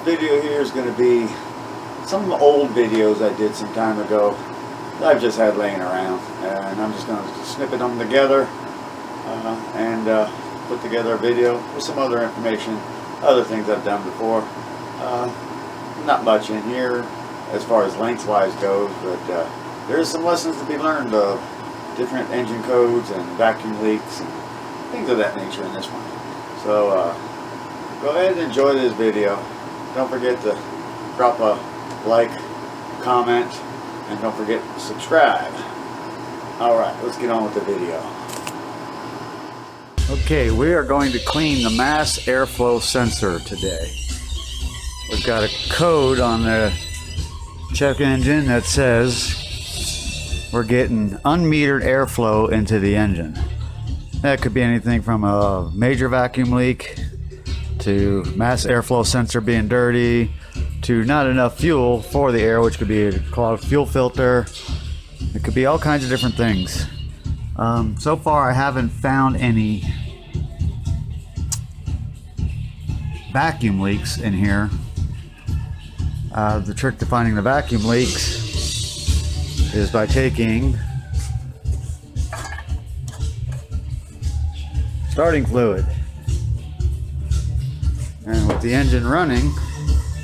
video here is going to be some old videos I did some time ago that I've just had laying around, and I'm just going to snippet them together and put together a video with some other information, other things I've done before. Not much in here as far as lengthwise goes, but there's some lessons to be learned of different engine codes and vacuum leaks and things of that nature in this one. So go ahead and enjoy this video. Don't forget to drop a like, comment, and don't forget to subscribe. Alright, let's get on with the video. Okay, we are going to clean the mass airflow sensor today. We've got a code on the check engine that says we're getting unmetered airflow into the engine. That could be anything from a major vacuum leak to mass airflow sensor being dirty to not enough fuel for the air, which could be a clogged fuel filter. It could be all kinds of different things. So far I haven't found any vacuum leaks in here. The trick to finding the vacuum leaks is by taking starting fluid and with the engine running,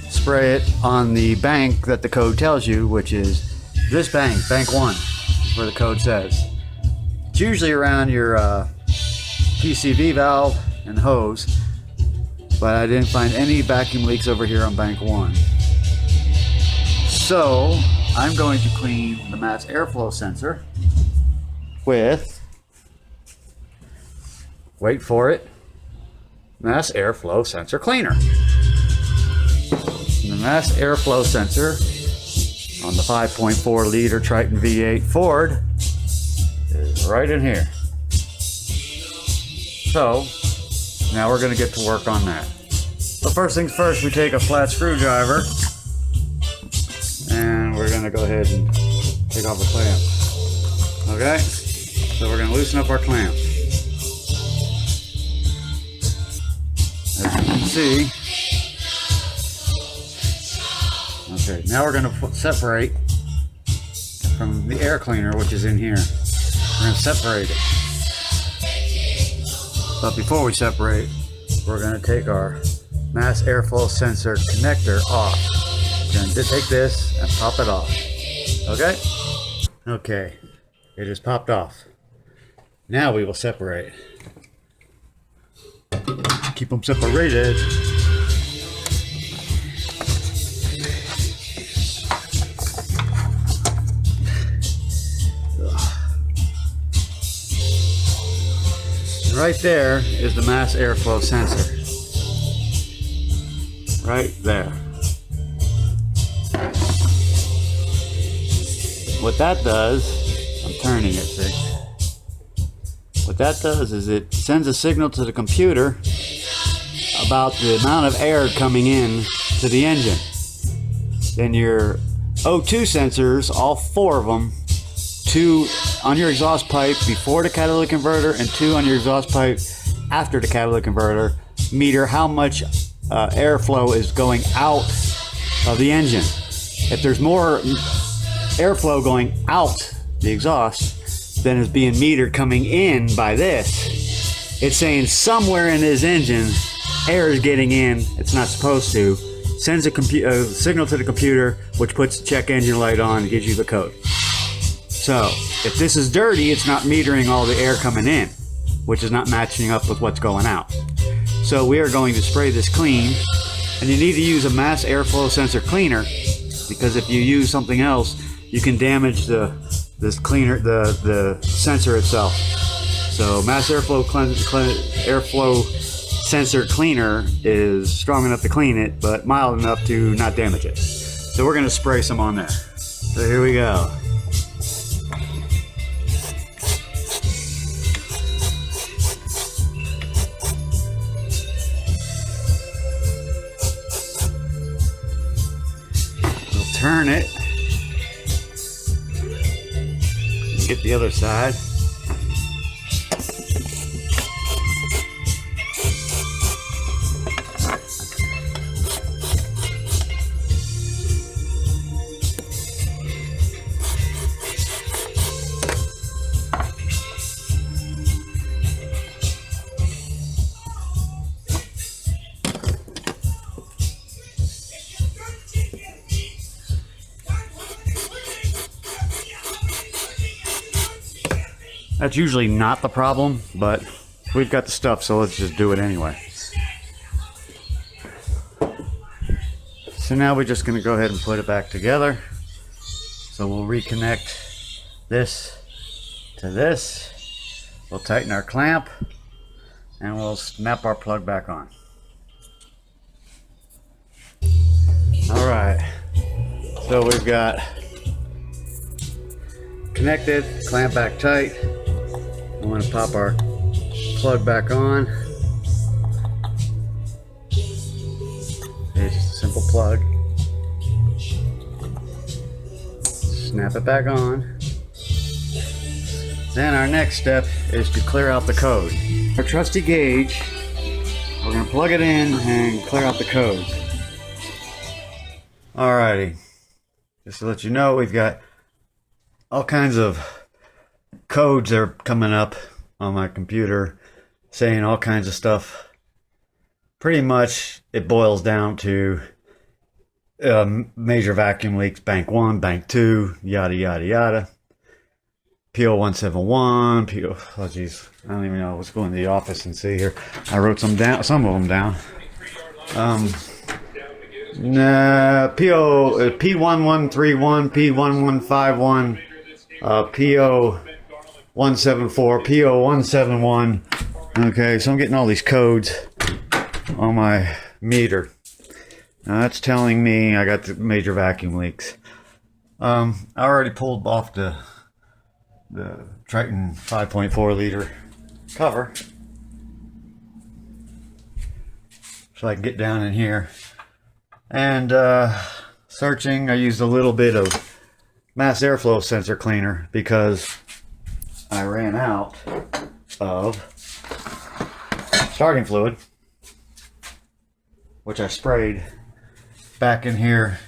spray it on the bank that the code tells you, which is this bank, bank 1, where the code says. It's usually around your Pcv valve and hose, but I didn't find any vacuum leaks over here on bank 1. So I'm going to clean the mass airflow sensor with, wait for it, mass airflow sensor cleaner. And the mass airflow sensor on the 5.4 liter Triton V8 Ford is right in here. So now we're going to get to work on that. So first things first, we take a flat screwdriver and we're going to go ahead and take off the clamp. Okay, so we're going to loosen up our clamp. As you can see, okay, now we're going to separate from the air cleaner, which is in here. We're going to separate it. But before we separate, we're going to take our mass airflow sensor connector off. We're going to take this and pop it off. Okay? Okay, it is popped off. Now we will separate. Keep them separated. Right there is the mass airflow sensor. Right there. What that does, I'm turning it, see? What that does is it sends a signal to the computer about the amount of air coming in to the engine. Then your O2 sensors, all 4 of them, 2 on your exhaust pipe before the catalytic converter and 2 on your exhaust pipe after the catalytic converter, meter how much airflow is going out of the engine. If there's more airflow going out the exhaust than is being metered coming in by this, it's saying somewhere in this engine air is getting in, it's not supposed to, sends a signal to the computer, which puts the check engine light on and gives you the code. So if this is dirty, it's not metering all the air coming in, which is not matching up with what's going out. So we are going to spray this clean, and you need to use a mass airflow sensor cleaner, because if you use something else, you can damage the sensor itself. So mass airflow sensor cleaner is strong enough to clean it, but mild enough to not damage it. So we're going to spray some on there. So here we go. We'll turn it. Get the other side. That's usually not the problem, but we've got the stuff, so let's just do it anyway. So now we're just going to go ahead and put it back together. So we'll reconnect this to this. We'll tighten our clamp and we'll snap our plug back on. Alright, so we've got connected, clamp back tight. I'm going to pop our plug back on. It's just a simple plug. Snap it back on. Then our next step is to clear out the code. Our trusty gauge, we're going to plug it in and clear out the code. Alrighty, just to let you know, we've got all kinds of codes that are coming up on my computer saying all kinds of stuff. Pretty much it boils down to major vacuum leaks, bank 1, bank 2, yada yada yada. PO171, oh geez, I don't even know. Let's go in the office and see here. I wrote some of them down. P1131, P1151, PO174, PO171. Okay, so I'm getting all these codes on my meter. Now that's telling me I got the major vacuum leaks. I already pulled off the Triton 5.4 liter cover, so I can get down in here. And searching, I used a little bit of mass airflow sensor cleaner because I ran out of starting fluid, which I sprayed back in here,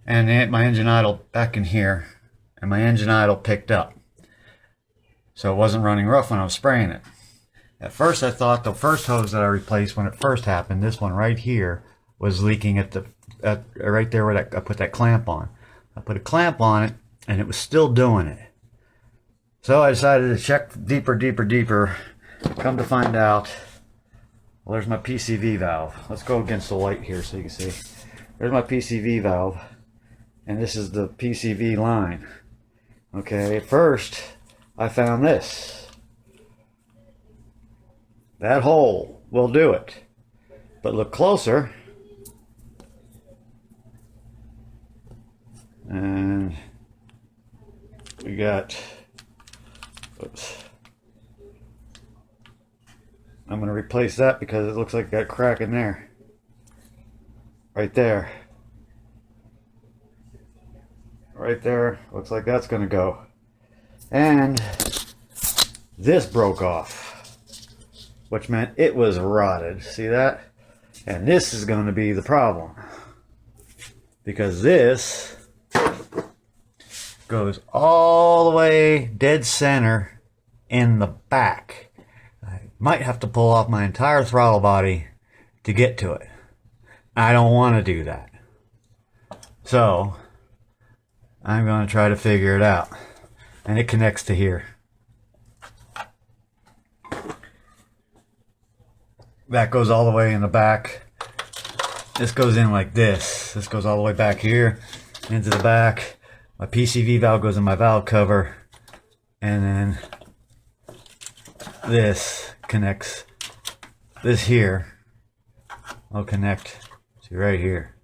and my engine idle back in here, and my engine idle picked up. So it wasn't running rough when I was spraying it. At first I thought the first hose that I replaced when it first happened, this one right here, was leaking at right there where I put that clamp on. I put a clamp on it and it was still doing it. So I decided to check deeper. Come to find out, well, there's my Pcv valve. Let's go against the light here so you can see. There's my Pcv valve, and this is the Pcv line. Okay, at first I found this. That hole will do it. But look closer, and we got, oops. I'm going to replace that because it looks like it got a crack in there. Right there. Right there. Looks like that's going to go. And this broke off, which meant it was rotted. See that? And this is going to be the problem, because this goes all the way dead center in the back. I might have to pull off my entire throttle body to get to it. I don't want to do that. So I'm going to try to figure it out. And it connects to here. That goes all the way in the back. This goes in like this. This goes all the way back here into the back. My PCV valve goes in my valve cover. And then this connects, this here will connect to right here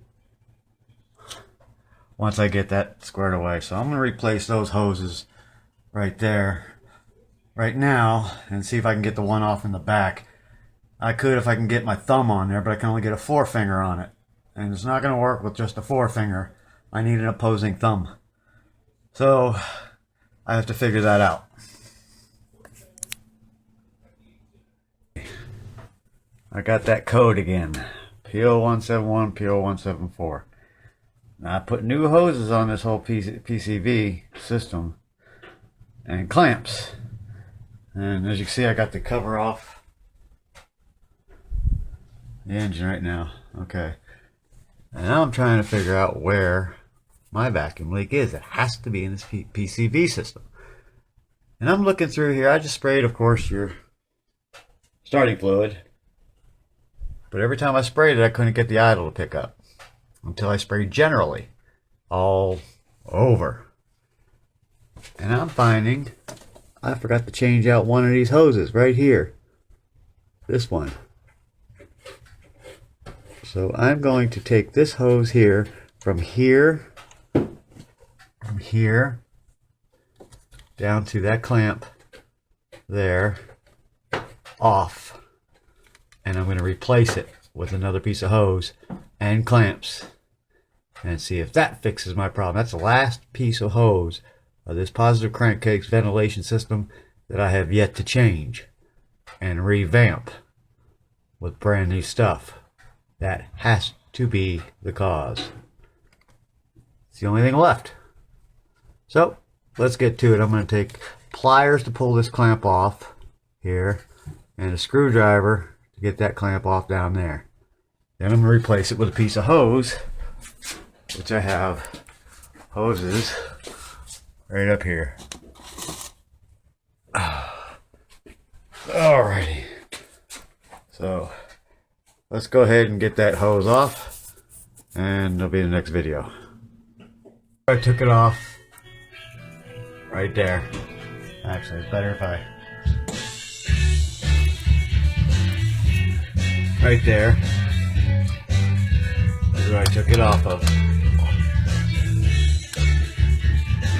once I get that squared away. So I'm going to replace those hoses right there right now and see if I can get the one off in the back. I could if I can get my thumb on there, but I can only get a forefinger on it, and it's not going to work with just a forefinger. I need an opposing thumb, so I have to figure that out. I got that code again, PO171, PO174. Now I put new hoses on this whole PCV system and clamps, and as you can see, I got the cover off the engine right now. Okay, and now I'm trying to figure out where my vacuum leak is. It has to be in this PCV system, And I'm looking through here. I just sprayed, of course, your starting fluid. But every time I sprayed it, I couldn't get the idle to pick up. Until I sprayed generally. All over. And I'm finding I forgot to change out one of these hoses right here. This one. So I'm going to take this hose here, from here down to that clamp there, off. And I'm going to replace it with another piece of hose and clamps. And see if that fixes my problem. That's the last piece of hose of this positive crankcase ventilation system that I have yet to change and revamp with brand new stuff. That has to be the cause. It's the only thing left. So let's get to it. I'm going to take pliers to pull this clamp off here and a screwdriver to get that clamp off down there. Then I'm going to replace it with a piece of hose, which I have hoses right up here. Alrighty. So let's go ahead and get that hose off, and it'll be in the next video. I took it off right there. Actually, it's better if I... right there. That's where I took it off of.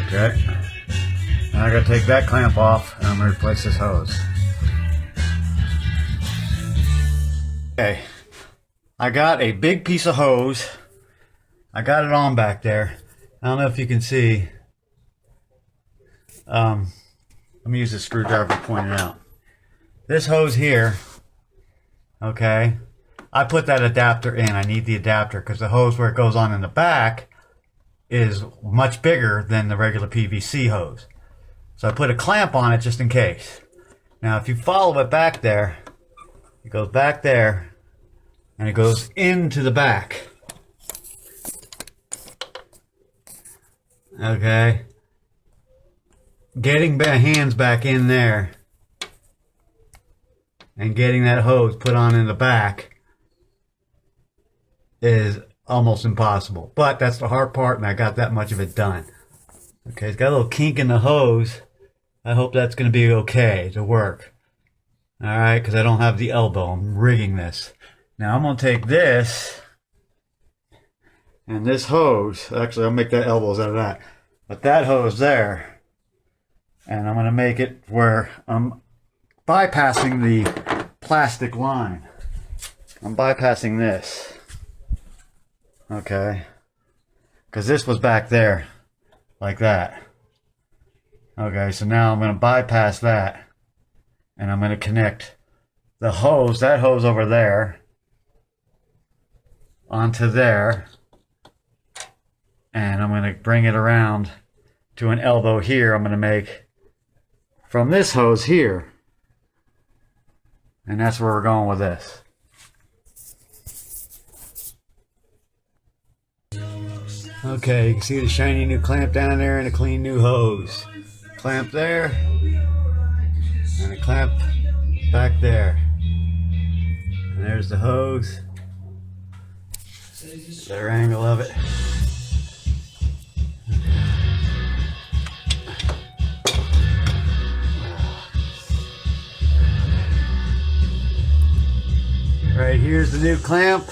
Okay. Now I gotta take that clamp off, and I'm gonna replace this hose. Okay. I got a big piece of hose. I got it on back there. I don't know if you can see. Let me use this screwdriver to point it out. This hose here, okay, I put that adapter in. I need the adapter because the hose where it goes on in the back is much bigger than the regular PVC hose. So I put a clamp on it just in case. Now if you follow it back there, it goes back there and it goes into the back. Okay. Getting my hands back in there and getting that hose put on in the back is almost impossible. But that's the hard part, and I got that much of it done. Okay, it's got a little kink in the hose. I hope that's going to be okay to work. Alright, because I don't have the elbow. I'm rigging this. Now I'm going to take this and this hose. Actually, I'll make that elbows out of that. But that hose there, and I'm going to make it where I'm bypassing the plastic line. I'm bypassing this. Okay. Because this was back there. Like that. Okay, so now I'm going to bypass that. And I'm going to connect the hose, that hose over there, onto there. And I'm going to bring it around to an elbow here. I'm going to make from this hose here. And that's where we're going with this. Okay, you can see the shiny new clamp down there and a clean new hose. Clamp there, and a clamp back there. And there's the hose. Better angle of it. Right here's the new clamp,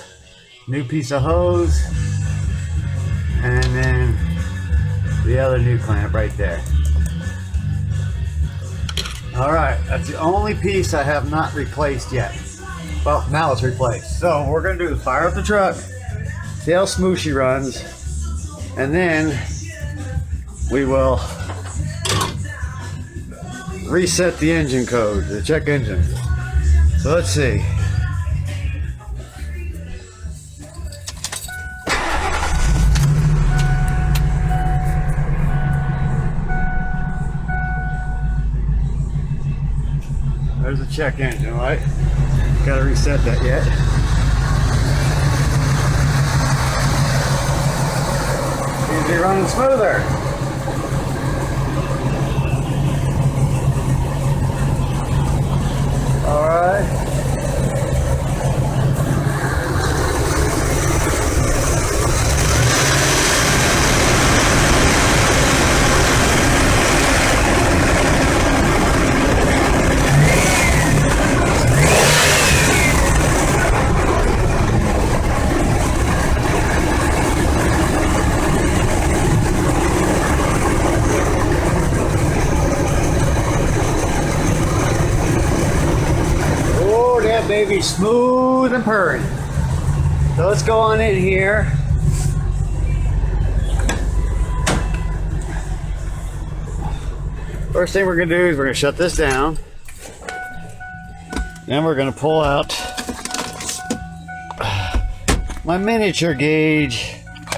new piece of hose, and then the other new clamp right there. Alright, that's the only piece I have not replaced yet. Well, now it's replaced. So what we're going to do is fire up the truck, see how smooth she runs, and then we will reset the engine code, the check engine. So let's see. There's the check engine light. Gotta reset that yet. Seems to be running smoother. baby smooth and purring. So let's go on in here. First thing we're gonna do is we're gonna shut this down. Then we're gonna pull out my miniature gauge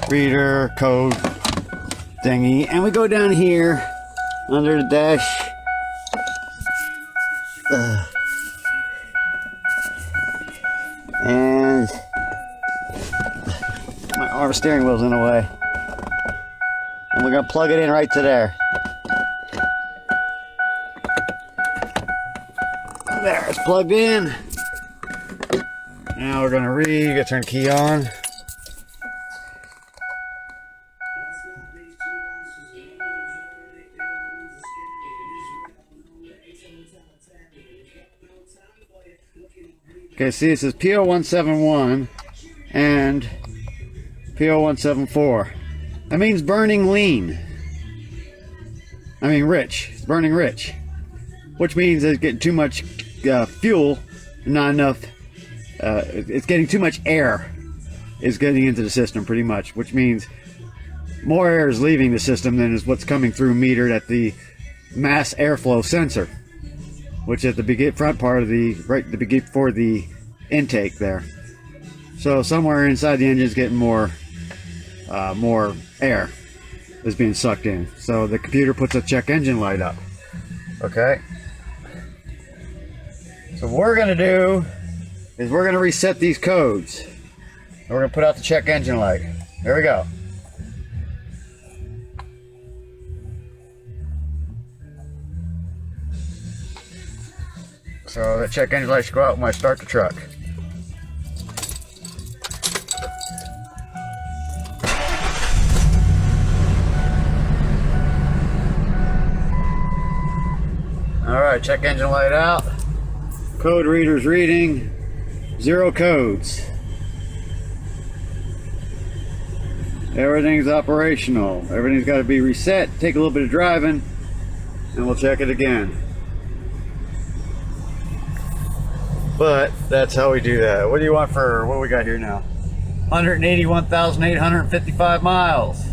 reader code thingy, and we go down here under the dash. And my arm steering wheel's in the way. And we're gonna plug it in right to there. There, it's plugged in. Now we're gonna read. You gotta turn the key on. Okay, see, it says P0171 and P0174. That means burning lean. I mean rich. It's burning rich. Which means it's getting too much fuel, not enough. It's getting too much air is getting into the system pretty much, which means more air is leaving the system than is what's coming through metered at the mass airflow sensor, which at the front part of the before the intake there. So somewhere inside the engine is getting more air is being sucked in. So the computer puts a check engine light up. Okay. So what we're gonna do is we're gonna reset these codes. And we're gonna put out the check engine light. There we go. So the check engine light should go out when I start the truck. Alright, check engine light out. Code reader's reading 0 codes. Everything's operational. Everything's got to be reset. Take a little bit of driving and we'll check it again. But that's how we do that. What do you want for what we got here now? 181,855 miles.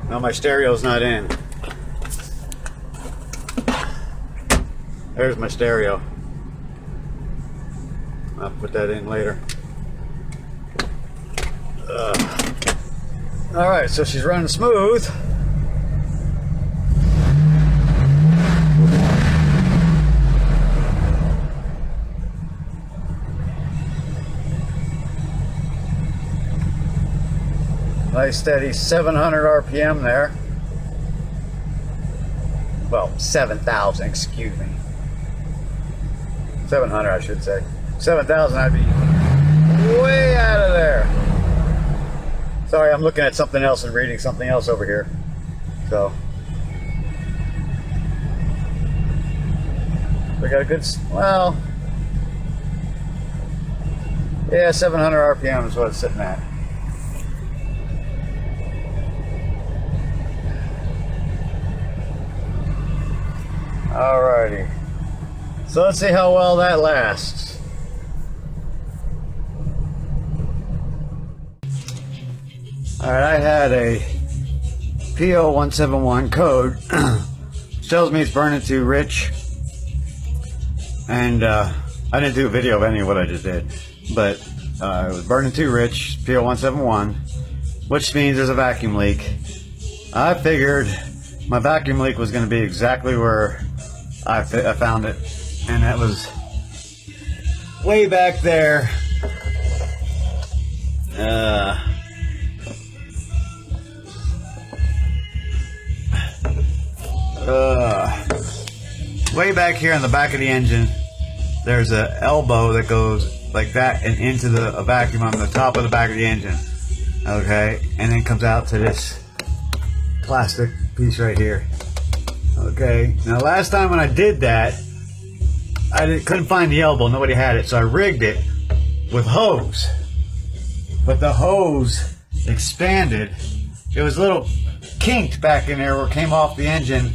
No, my stereo's not in. There's my stereo. I'll put that in later. Alright, so she's running smooth. Nice steady 700 RPM there. Well, 7,000, excuse me. 700 I should say. 7,000 I'd be way out of there. Sorry, I'm looking at something else and reading something else over here. So. We got a good, well. Yeah, 700 RPM is what it's sitting at. Alrighty, so let's see how well that lasts. Alright, I had a P0171 code, which tells me it's burning too rich, and I didn't do a video of any of what I just did, but it was burning too rich, P0171, which means there's a vacuum leak. I figured my vacuum leak was going to be exactly where I found it, and that was way back there. Way back here on the back of the engine, there's an elbow that goes like that and into the vacuum on the top of the back of the engine. Okay, and then comes out to this plastic piece right here. Okay, now last time when I did that, I couldn't find the elbow, nobody had it, so I rigged it with hose. But the hose expanded. It was little kinked back in there, or came off the engine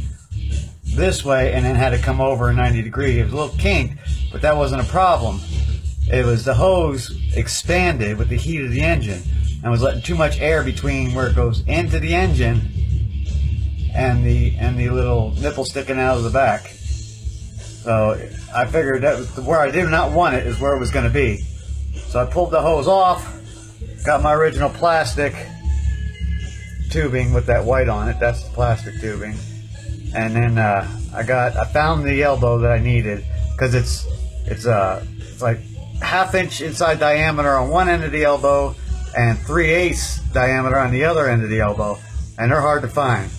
this way and then had to come over 90 degrees. It was a little kinked, but that wasn't a problem. It was the hose expanded with the heat of the engine and was letting too much air between where it goes into the engine and the little nipple sticking out of the back. So I figured that was where I did not want it, is where it was going to be. So I pulled the hose off, got my original plastic tubing with that white on it. That's the plastic tubing. And then I found the elbow that I needed, because it's like 1/2 inch inside diameter on one end of the elbow and 3/8 diameter on the other end of the elbow, and they're hard to find.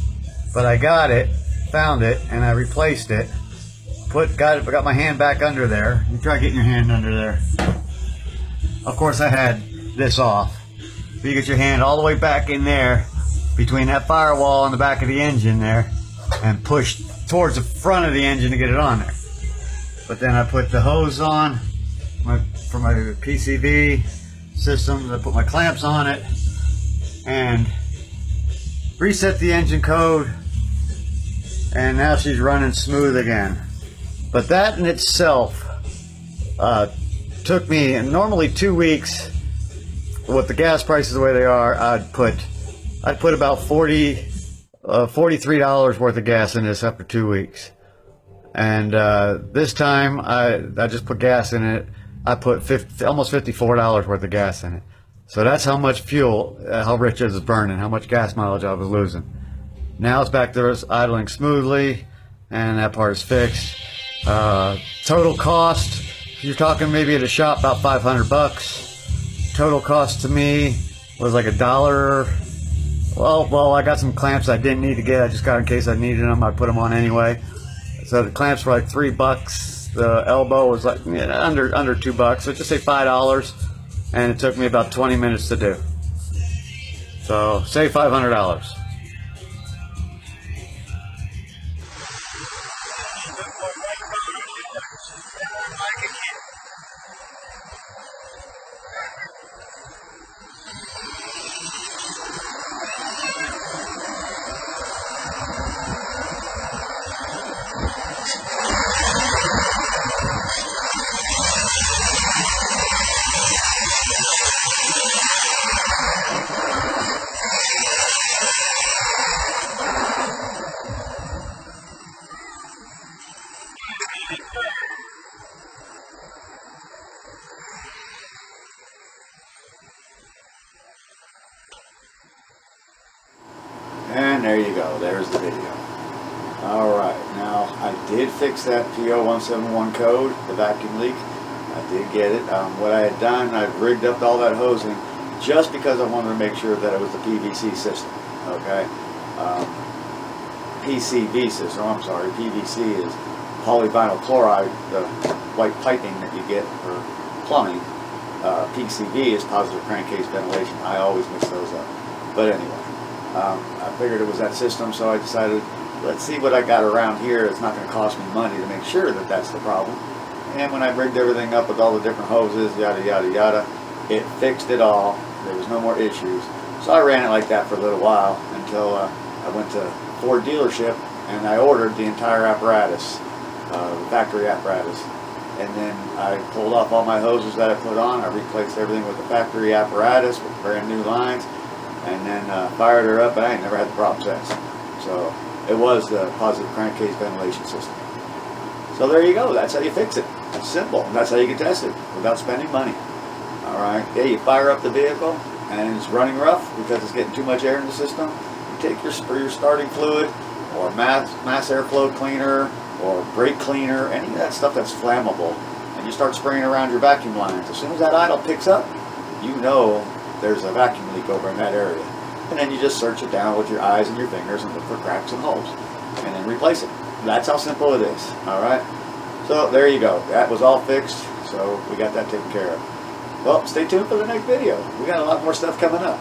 But I got it, found it, and I replaced it. Got my hand back under there. You try getting your hand under there. Of course, I had this off. You get your hand all the way back in there between that firewall and the back of the engine there, and push towards the front of the engine to get it on there. But then I put the hose on for my PCV system. I put my clamps on it and reset the engine code, and now she's running smooth again. But that in itself took me normally 2 weeks. With the gas prices the way they are, I'd put about $43 worth of gas in this after 2 weeks. And this time I just put gas in it. I put almost $54 worth of gas in it. So that's how much fuel, how rich it was burning, how much gas mileage I was losing. Now it's back to idling smoothly, and that part is fixed. Total cost, you're talking maybe at a shop about $500. Total cost to me was like $1. Well, I got some clamps I didn't need to get. I just got in case I needed them. I put them on anyway. So the clamps were like $3. The elbow was like under $2. So just say $5, and it took me about 20 minutes to do. So say $500. And there you go, there's the video. Alright, now I did fix that P0171 code, the vacuum leak. I did get it. What I had done, I rigged up all that hosing just because I wanted to make sure that it was the PVC system, okay? PCV system, I'm sorry, PVC is polyvinyl chloride, the white piping that you get for plumbing. PCV is positive crankcase ventilation. I always mix those up. But anyway. I figured it was that system, so I decided, let's see what I got around here. It's not going to cost me money to make sure that that's the problem. And when I rigged everything up with all the different hoses, yada yada yada, it fixed it all. There was no more issues. So I ran it like that for a little while until I went to Ford dealership and I ordered the entire apparatus, the factory apparatus. And then I pulled off all my hoses that I put on. I replaced everything with the factory apparatus with brand new lines. And then fired her up, and I ain't never had the problem since. So it was the positive crankcase ventilation system. So there you go. That's how you fix it. It's simple. And that's how you can test it without spending money. All right. Yeah, you fire up the vehicle, and it's running rough because it's getting too much air in the system. You take your starting fluid, or mass airflow cleaner, or brake cleaner, any of that stuff that's flammable, and you start spraying around your vacuum lines. As soon as that idle picks up, you know there's a vacuum leak over in that area. And then you just search it down with your eyes and your fingers and look for cracks and holes. And then replace it. That's how simple it is. Alright? So there you go. That was all fixed. So we got that taken care of. Well, stay tuned for the next video. We got a lot more stuff coming up.